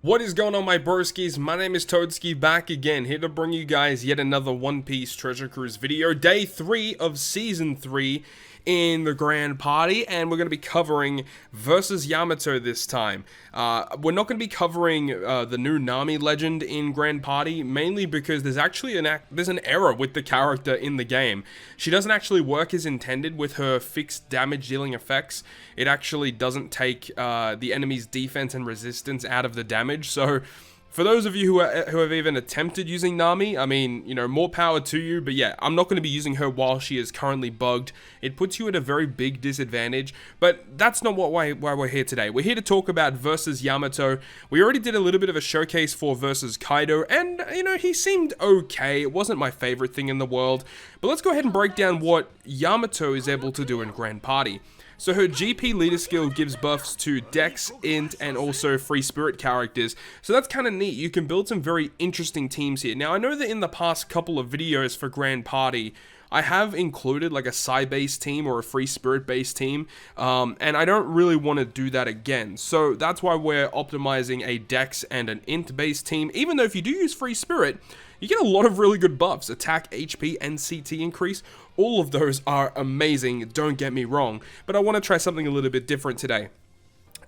What is going on, my broskiis? My name is Toadskii, back again, here to bring you guys yet another One Piece Treasure Cruise video, day 3 of Season 3 in the Grand Party, and we're going to be covering versus Yamato this time. We're not going to be covering the new Nami legend in Grand Party, mainly because there's actually there's an error with the character in the game. She doesn't actually work as intended with her fixed damage dealing effects. It actually doesn't take the enemy's defense and resistance out of the damage, so for those of you who have even attempted using Nami, I mean, you know, more power to you, but yeah, I'm not going to be using her while she is currently bugged. It puts you at a very big disadvantage, but that's not why we're here today. We're here to talk about versus Yamato. We already did a little bit of a showcase for versus Kaido, and, you know, he seemed okay. It wasn't my favorite thing in the world, but let's go ahead and break down what Yamato is able to do in Grand Party. So her GP leader skill gives buffs to Dex, Int, and also Free Spirit characters. So that's kind of neat. You can build some very interesting teams here. Now, I know that in the past couple of videos for Grand Party, I have included like a Psy-based team or a Free Spirit-based team, and I don't really want to do that again. So that's why we're optimizing a Dex and an Int-based team, even though if you do use Free Spirit, you get a lot of really good buffs. Attack, HP, and CT increase. All of those are amazing, don't get me wrong, but I want to try something a little bit different today.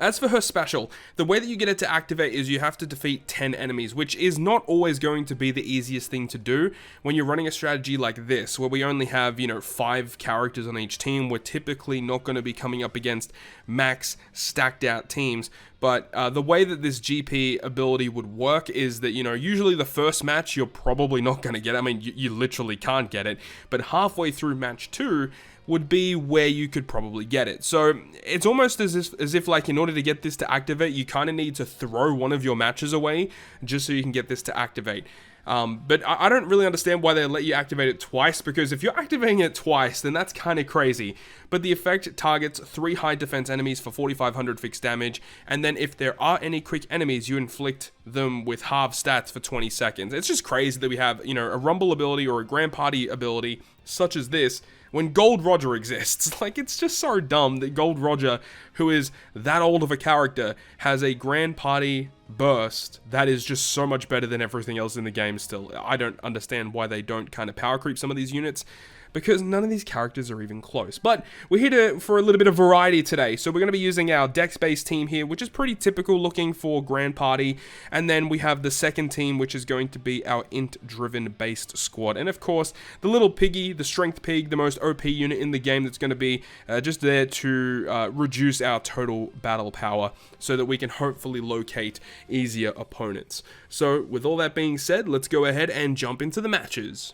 As for her special, the way that you get it to activate is you have to defeat 10 enemies, which is not always going to be the easiest thing to do when you're running a strategy like this, where we only have, you know, 5 characters on each team. We're typically not going to be coming up against max stacked out teams. But the way that this GP ability would work is that, you know, usually the first match you're probably not going to get. I mean, you literally can't get it. But halfway through match 2 would be where you could probably get it. So it's almost as if like in order to get this to activate, you kind of need to throw one of your matches away just so you can get this to activate. But I don't really understand why they let you activate it twice, because if you're activating it twice, then that's kind of crazy. But the effect targets 3 high defense enemies for 4,500 fixed damage, and then if there are any quick enemies, you inflict them with half stats for 20 seconds. It's just crazy that we have, you know, a Rumble ability or a Grand Party ability such as this when Gold Roger exists. Like, it's just so dumb that Gold Roger, who is that old of a character, has a Grand Party burst that is just so much better than everything else in the game still. I don't understand why they don't kind of power creep some of these units, because none of these characters are even close. But we're here for a little bit of variety today. So we're going to be using our Dex-based team here, which is pretty typical looking for Grand Party. And then we have the second team, which is going to be our Int-driven based squad. And of course, the little piggy, the Strength Pig, the most OP unit in the game, that's going to be just there to reduce our total battle power so that we can hopefully locate easier opponents. So with all that being said, let's go ahead and jump into the matches.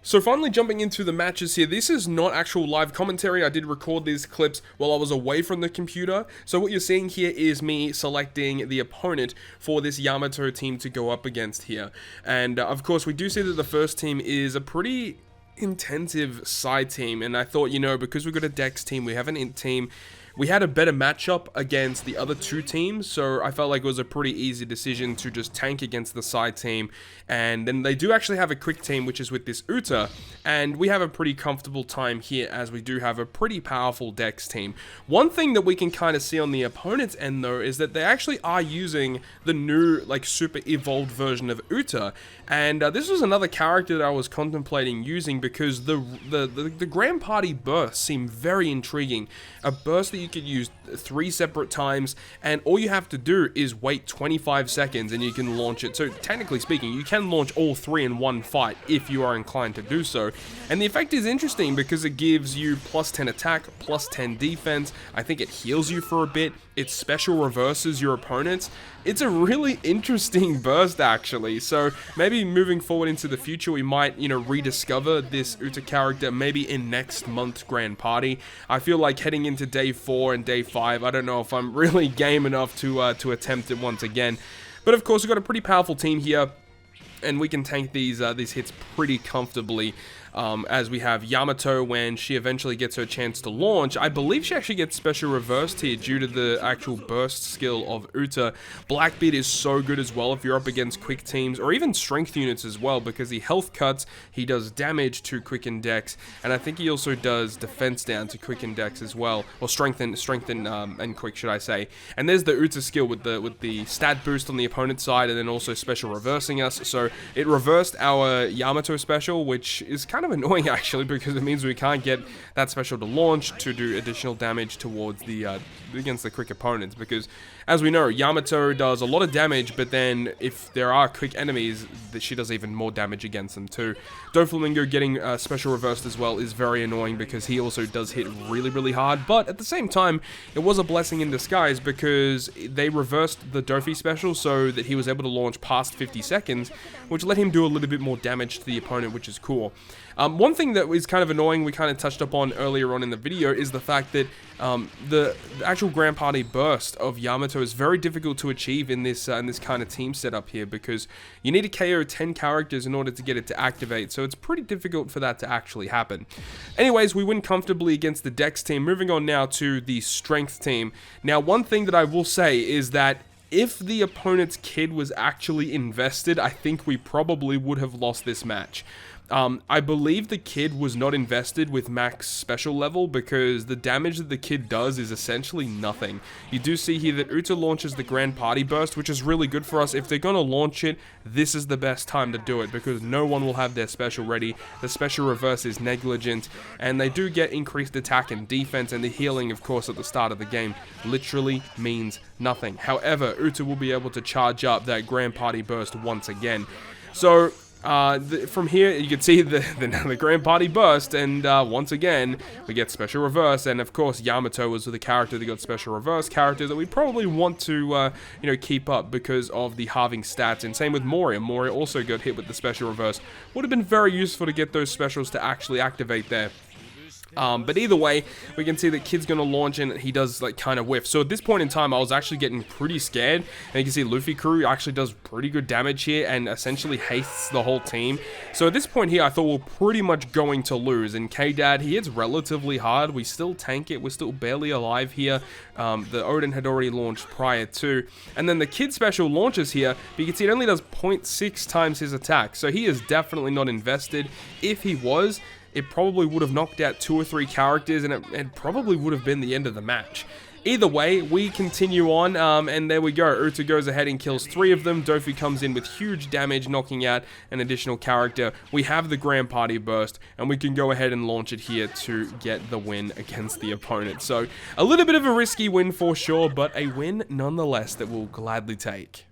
So finally jumping into the matches here, this is not actual live commentary. I did record these clips while I was away from the computer. So what you're seeing here is me selecting the opponent for this Yamato team to go up against here. And of course we do see that the first team is a pretty intensive side team. And I thought, you know, because we've got a Dex team, we have an Int team, we had a better matchup against the other two teams, so I felt like it was a pretty easy decision to just tank against the side team. And then they do actually have a quick team, which is with this Uta, and we have a pretty comfortable time here as we do have a pretty powerful Dex team. One thing that we can kind of see on the opponent's end though is that they actually are using the new like super evolved version of Uta, and this was another character that I was contemplating using because the Grand Party bursts seem very intriguing. A burst that you could use 3 separate times, and all you have to do is wait 25 seconds and you can launch it. So technically speaking, you can launch all 3 in one fight if you are inclined to do so. And the effect is interesting because it gives you plus 10 attack, plus 10 defense. I think it heals you for a bit. It special reverses your opponents. It's a really interesting burst actually. So maybe moving forward into the future, we might, you know, rediscover this Uta character maybe in next month's Grand Party. I feel like heading into day 4 and day 5, I don't know if I'm really game enough to attempt it once again. But of course, we've got a pretty powerful team here, and we can tank these hits pretty comfortably. as we have Yamato when she eventually gets her chance to launch. I believe she actually gets special reversed here due to the actual burst skill of Uta. Blackbeard is so good as well if you're up against quick teams or even strength units as well, because he health cuts, he does damage to quicken decks, and I think he also does defense down to quicken decks as well, or strengthen and quick, should I say. And there's the Uta skill with the stat boost on the opponent's side, and then also special reversing us. So it reversed our Yamato special, which is kind of annoying actually, because it means we can't get that special to launch to do additional damage towards the against the quick opponents, because as we know, Yamato does a lot of damage, but then if there are quick enemies, she does even more damage against them too. Doflamingo getting special reversed as well is very annoying, because he also does hit really hard, but at the same time, it was a blessing in disguise, because they reversed the Dofi special so that he was able to launch past 50 seconds, which let him do a little bit more damage to the opponent, which is cool. One thing that is kind of annoying, we kind of touched up on earlier on in the video, is the fact that the actual Grand Party burst of Yamato is very difficult to achieve in this kind of team setup here, because you need to KO 10 characters in order to get it to activate, so it's pretty difficult for that to actually happen. Anyways, we win comfortably against the Dex team. Moving on now to the Strength team. Now, one thing that I will say is that if the opponent's kid was actually invested, I think we probably would have lost this match. I believe the kid was not invested with max special level, because the damage that the kid does is essentially nothing. You do see here that Uta launches the Grand Party Burst, which is really good for us. If they're going to launch it, this is the best time to do it, because no one will have their special ready. The special reverse is negligent, and they do get increased attack and defense, and the healing, of course, at the start of the game literally means nothing. However, Uta will be able to charge up that Grand Party Burst once again. So from here, you can see the Grand Party Burst, and once again, we get special reverse, and of course, Yamato was the character that got special reverse, character that we probably want to, keep up because of the halving stats, and same with Moria. Moria also got hit with the special reverse. Would have been very useful to get those specials to actually activate there. But either way, we can see that kid's gonna launch and he does like kind of whiff. So at this point in time, I was actually getting pretty scared, and you can see Luffy crew actually does pretty good damage here and essentially hastes the whole team. So at this point here, I thought we're pretty much going to lose, and K-Dad, he hits relatively hard. We still tank it, we're still barely alive here. The Odin had already launched prior to, and then the kid special launches here, but you can see it only does 0.6 times his attack, so he is definitely not invested. If he was, it probably would have knocked out 2 or 3 characters, and it probably would have been the end of the match. Either way, we continue on, and there we go. Uta goes ahead and kills 3 of them. Dofi comes in with huge damage, knocking out an additional character. We have the Grand Party Burst, and we can go ahead and launch it here to get the win against the opponent. So, a little bit of a risky win for sure, but a win nonetheless that we'll gladly take.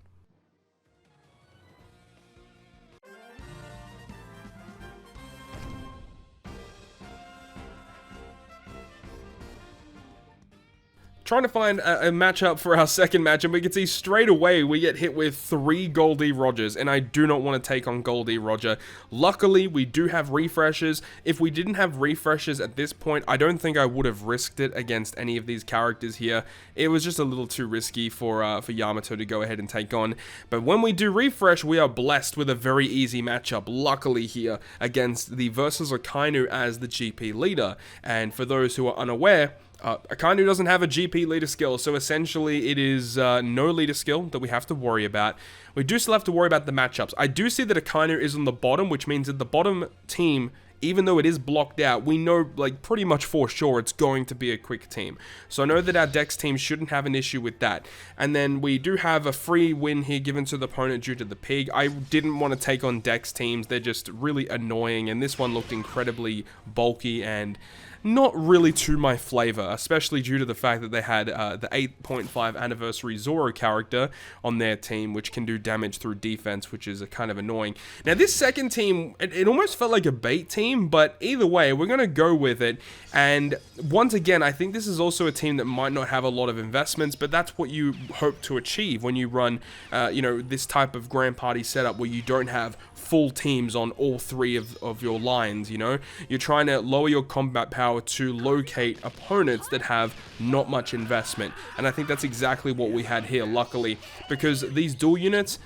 Trying to find a matchup for our second match, and we can see straight away we get hit with 3 Goldie Rogers, and I do not want to take on Goldie Roger. Luckily, we do have refreshes. If we didn't have refreshes at this point, I don't think I would have risked it against any of these characters here. It was just a little too risky for Yamato to go ahead and take on. But when we do refresh, we are blessed with a very easy matchup, luckily here, against the Versus Akainu as the GP leader. And for those who are unaware, Akainu doesn't have a GP leader skill, so essentially it is no leader skill that we have to worry about. We do still have to worry about the matchups. I do see that Akainu is on the bottom, which means that the bottom team, even though it is blocked out, we know like pretty much for sure it's going to be a quick team. So I know that our Dex team shouldn't have an issue with that. And then we do have a free win here given to the opponent due to the pig. I didn't want to take on Dex teams. They're just really annoying, and this one looked incredibly bulky and not really to my flavor, especially due to the fact that they had the 8.5 anniversary Zoro character on their team, which can do damage through defense, which is kind of annoying. Now, this second team, it almost felt like a bait team, but either way, we're going to go with it. And once again, I think this is also a team that might not have a lot of investments, but that's what you hope to achieve when you run, this type of Grand Party setup where you don't have full teams on all 3 of your lines, You're trying to lower your combat power power to locate opponents that have not much investment. And I think that's exactly what we had here, luckily, because these dual units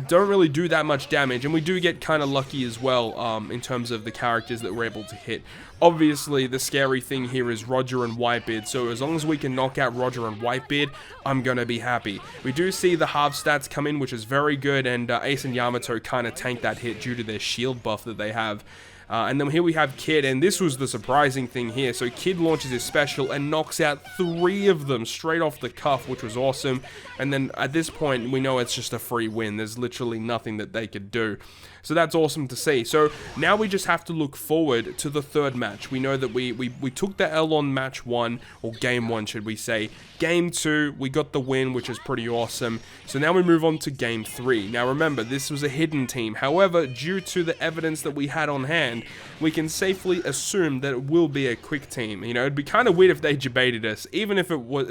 don't really do that much damage, and we do get kind of lucky as well in terms of the characters that we're able to hit. Obviously, the scary thing here is Roger and Whitebeard, so as long as we can knock out Roger and Whitebeard, I'm gonna be happy. We do see the half stats come in, which is very good, and Ace and Yamato kind of tank that hit due to their shield buff that they have. And then here we have Kid, and this was the surprising thing here. So Kid launches his special and knocks out 3 of them straight off the cuff, which was awesome. And then at this point, we know it's just a free win. There's literally nothing that they could do. So that's awesome to see. So now we just have to look forward to the 3rd match. We know that we took the L on match 1, or game 1 should we say. Game 2, we got the win, which is pretty awesome. So now we move on to game 3. Now remember, this was a hidden team. However, due to the evidence that we had on hand, we can safely assume that it will be a quick team. You know, it'd be kind of weird if they debated us, even if it was...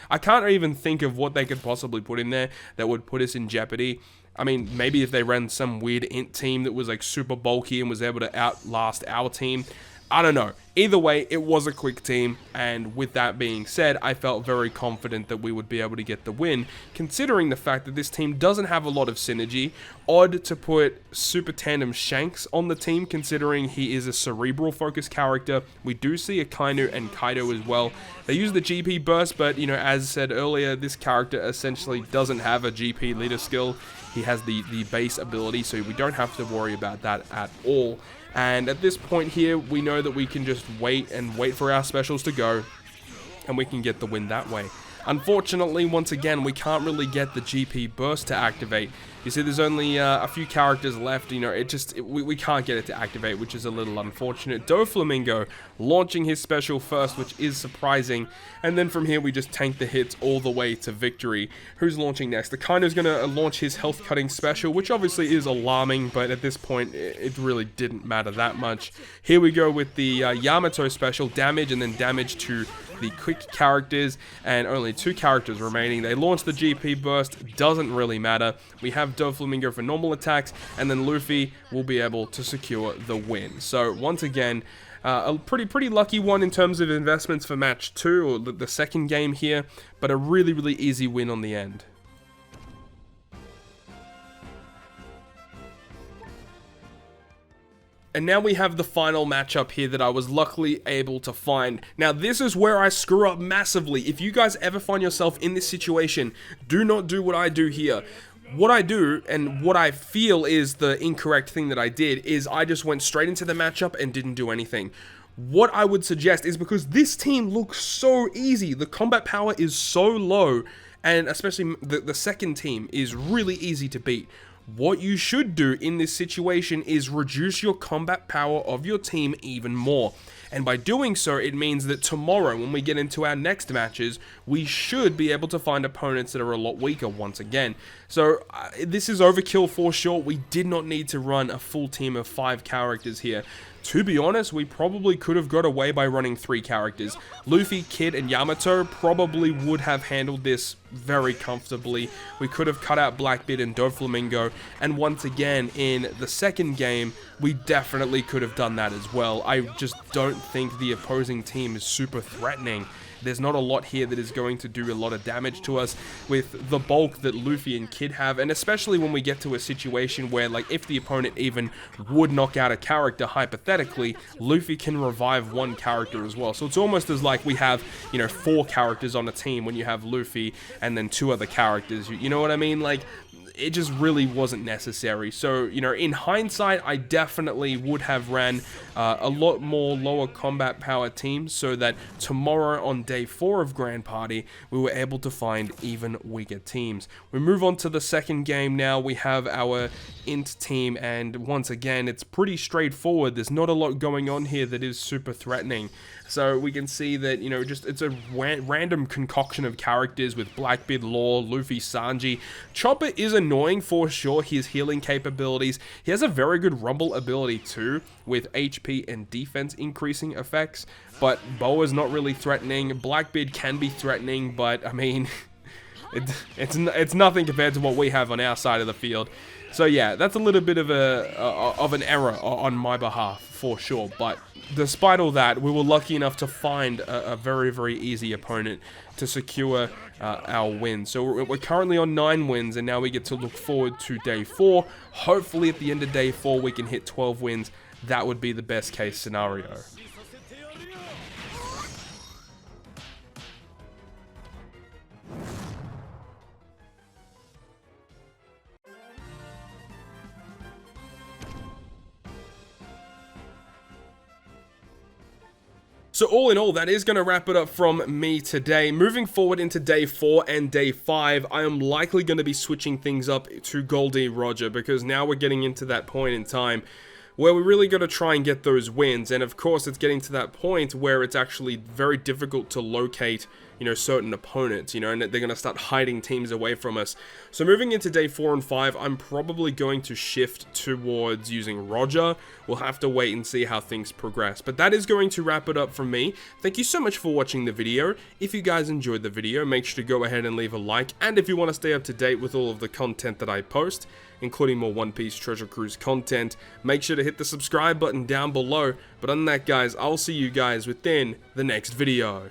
I can't even think of what they could possibly put in there that would put us in jeopardy. I mean, maybe if they ran some weird int team that was like super bulky and was able to outlast our team. I don't know. Either way, it was a quick team, and with that being said, I felt very confident that we would be able to get the win, considering the fact that this team doesn't have a lot of synergy. Odd to put Super Tandem Shanks on the team, considering he is a cerebral focused character. We do see Akainu and Kaido as well. They use the GP burst, but, you know, as said earlier, this character essentially doesn't have a GP leader skill. He has the base ability, so we don't have to worry about that at all. And at this point here, we know that we can just wait for our specials to go, and we can get the win that way. Unfortunately, once again, we can't really get the GP burst to activate. You see, there's only a few characters left. You know, we can't get it to activate, which is a little unfortunate. Doflamingo launching his special first, which is surprising. And then from here, we just tank the hits all the way to victory. Who's launching next? Akaino's going to launch his health cutting special, which obviously is alarming, but at this point, it really didn't matter that much. Here we go with the Yamato special, damage, and then damage to the quick characters, and only 2 characters remaining. They launch the GP burst, doesn't really matter. We have Doflamingo for normal attacks, and then Luffy will be able to secure the win. So once again, a pretty lucky one in terms of investments for match 2, or the second game here, but a really easy win on the end. And now we have the final matchup here that I was luckily able to find. Now, this is where I screw up massively. If you guys ever find yourself in this situation, do not do what I do here. What I do, and what I feel is the incorrect thing that I did, is I just went straight into the matchup and didn't do anything. What I would suggest is, because this team looks so easy, the combat power is so low, and especially the second team is really easy to beat. What you should do in this situation is reduce your combat power of your team even more. And by doing so, it means that tomorrow, when we get into our next matches, we should be able to find opponents that are a lot weaker once again. So this is overkill for sure. We did not need to run a full team of 5 characters here. To be honest, we probably could have got away by running 3 characters. Luffy, Kid, and Yamato probably would have handled this very comfortably. We could have cut out Blackbeard and Doflamingo, and once again, in the second game, we definitely could have done that as well. I just don't think the opposing team is super threatening. There's not a lot here that is going to do a lot of damage to us with the bulk that Luffy and Kid have, and especially when we get to a situation where, like, if the opponent even would knock out a character, hypothetically, Luffy can revive 1 character as well. So it's almost as like we have, you know, 4 characters on a team when you have Luffy and then 2 other characters. You know what I mean? Like, it just really wasn't necessary. So, you know, in hindsight, I definitely would have ran a lot more lower combat power teams, so that tomorrow on day 4 of Grand Party, we were able to find even weaker teams. We move on to the second game now. We have our int team, and once again, it's pretty straightforward. There's not a lot going on here that is super threatening. So we can see that, you know, just it's a random concoction of characters with Blackbeard, Law, Luffy, Sanji. Chopper is annoying for sure, his healing capabilities. He has a very good rumble ability too, with HP and defense increasing effects, but Boa's not really threatening. Blackbeard can be threatening, but I mean, it's nothing compared to what we have on our side of the field. So yeah, that's a little bit of an error on my behalf for sure. But despite all that, we were lucky enough to find a very, very easy opponent to secure our win. So we're currently on 9 wins, and now we get to look forward to day 4. Hopefully at the end of day 4 we can hit 12 wins. That would be the best case scenario. So all in all, that is going to wrap it up from me today. Moving forward into day 4 and day 5, I am likely going to be switching things up to Goldie Roger, because now we're getting into that point in time where we really got to try and get those wins. And of course, it's getting to that point where it's actually very difficult to locate, you know, certain opponents, you know, and they're going to start hiding teams away from us. So moving into day 4 and 5, I'm probably going to shift towards using Roger. We'll have to wait and see how things progress. But that is going to wrap it up from me. Thank you so much for watching the video. If you guys enjoyed the video, make sure to go ahead and leave a like. And if you want to stay up to date with all of the content that I post, including more One Piece Treasure Cruise content, make sure to hit the subscribe button down below. But other than that, guys, I'll see you guys within the next video.